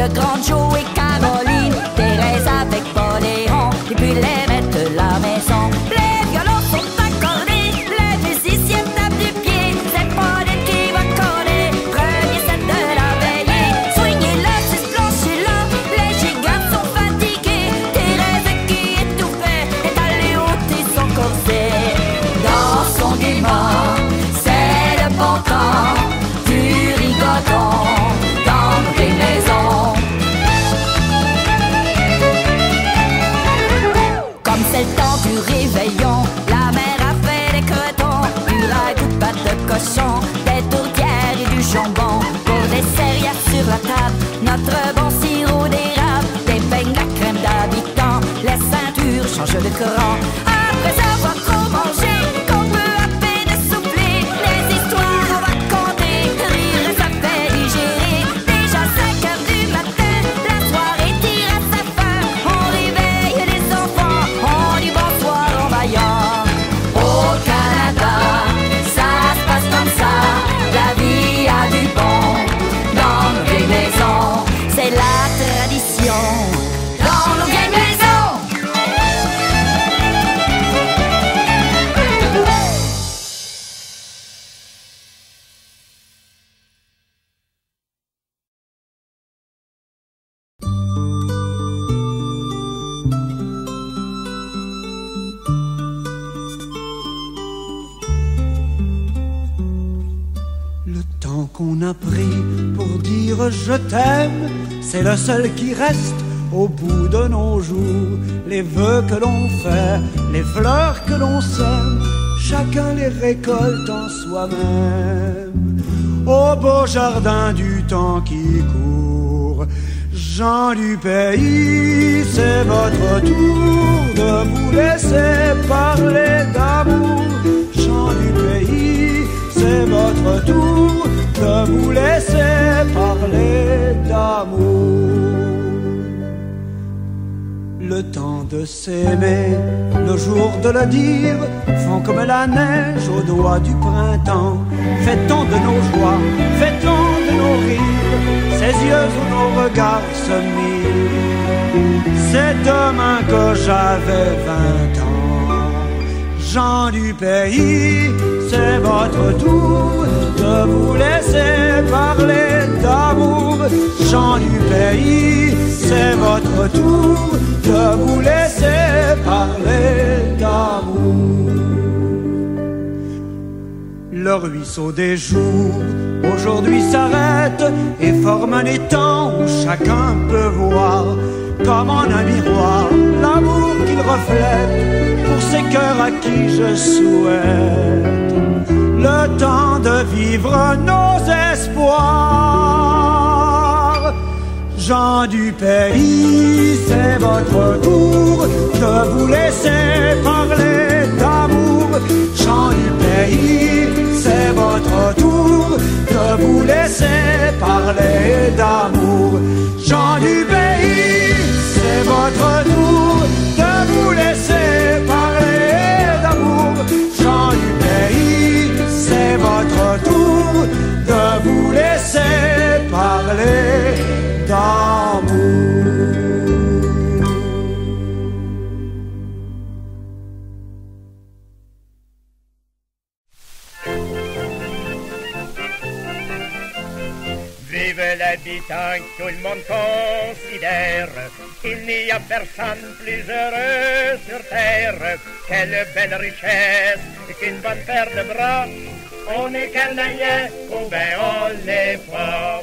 le grand Joe et Caroline, Thérèse avec Paul et Léon, et puis les maîtres de la maison. Les violons sont accordés, les musiciens tapent du pied, c'est Paulette qui va coller, premier set de la veillée. Swingez-le, susplanchez-le, les gigas sont fatigués, Thérèse qui étouffait est allée ôter son corset. Dansons gaiement, c'est le bon temps, du rigodon dans des maisons. Comme c'est le temps du réveillon, la mère a fait des cretons, du ragoût de pâte de cochon, des tourtières et du jambon. Pour dessert, y a sur la table notre bon sirop d'érable, des beignes, la crème d'habitant, les ceintures changent de courant. Après avoir trop mangé, qu'on peut à peine souffler, les histoires on va compter, rire et ça fait digérer. Déjà 5 heures du matin, la soirée tire à sa fin, on réveille les enfants, on dit bonsoir en vaillant. Au Canada, ça se passe comme ça, la vie a du bon dans nos vieilles maisons, c'est la tradition dans nos vieilles maisons. Le temps qu'on a pris pour dire je t'aime, c'est le seul qui reste au bout de nos jours. Les vœux que l'on fait, les fleurs que l'on sème, chacun les récolte en soi-même. Au beau jardin du temps qui court, gens du pays, c'est votre tour de vous laisser parler d'amour. Gens du pays, c'est votre tour de vous laisser parler d'amour. Le temps de s'aimer, le jour de le dire, font comme la neige au doigt du printemps. Fait-on de nos joies, fait-on de nos rires, ces yeux où nos regards se mirent. C'est demain que j'avais 20 ans. Gens du pays, c'est votre tour de vous laisser parler d'amour. Gens du pays, c'est votre tour de vous laisser parler d'amour. Le ruisseau des jours aujourd'hui s'arrête et forme un étang où chacun peut voir comme en un miroir l'amour qu'il reflète pour ces cœurs à qui je souhaite le temps de vivre nos espoirs. Gens du pays, c'est votre tour de vous laisser parler d'amour. Gens du pays, c'est votre tour de vous laisser parler d'amour. Gens du pays, c'est votre tour de vous laisser parler d'amour. Gens du pays, c'est votre tour de vous laisser parler d'amour. Vive l'habitant que tout le monde considère, il n'y a personne plus heureux sur terre. Quelle belle richesse qu'une bonne paire de bras. On est canadien ou ben on l'est pas.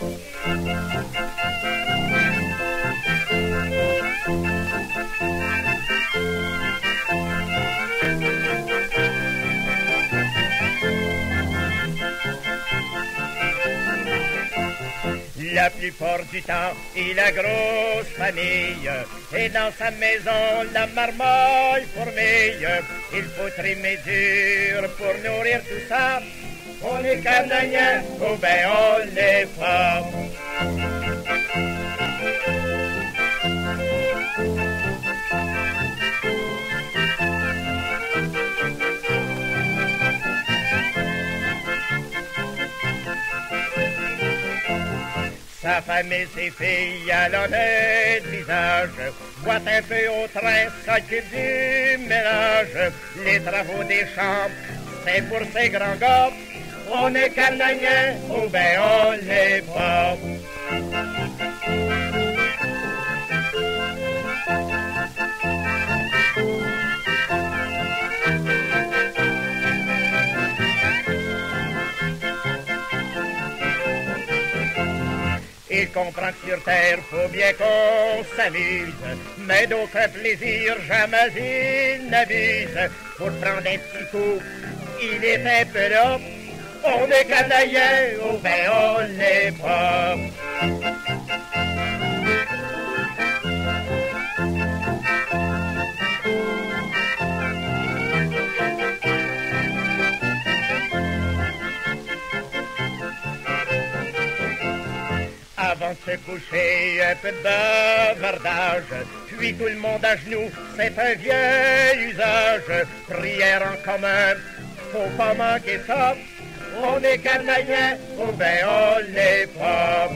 La plupart du temps, il a grosse famille, et dans sa maison, la marmaille fourmille. Il faut trimer dur pour nourrir tout ça. On est canadien ou ben on l'est pas. Sa femme et ses filles à l'honnête visage boitent un peu au train, s'occupent du ménage. Les travaux des champs, c'est pour ces grands gars. On est canadiens ou ben on l'est pas. Il comprend que sur terre, faut bien qu'on s'amuse, mais d'aucun plaisir, jamais il n'abuse. Pour prendre un petit coup, il est un peu là. On est canadien, ou ben on l'est pas. Avant de se coucher, un peu de bavardage, puis tout le monde à genoux, c'est un vieil usage. Prière en commun, faut pas manquer ça. On est canadien, ou ben on l'est pas.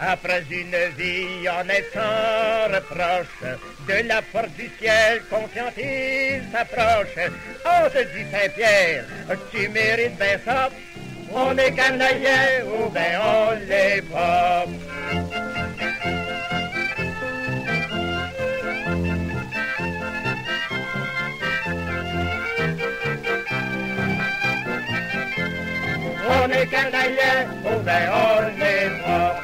Après une vie honnête sans reproche, de la porte du ciel, confiant il s'approche. On te dit Saint-Pierre, tu mérites bien ça. On est canadien ou ben on l'est pas. On est canadien ou ben on l'est pas.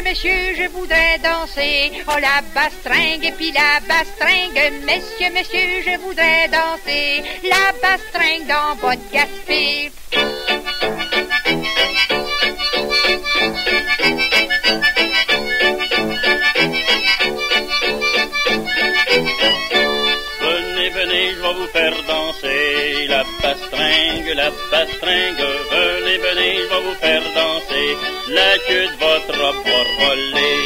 Messieurs, je voudrais danser, oh la bastringue et puis la bastringue. Messieurs, je voudrais danser, la bastringue dans votre Gaspé. Venez, je vais vous faire danser, la bastringue, la bastringue. Venez, je vais vous faire danser, la queue de votre robe va voler.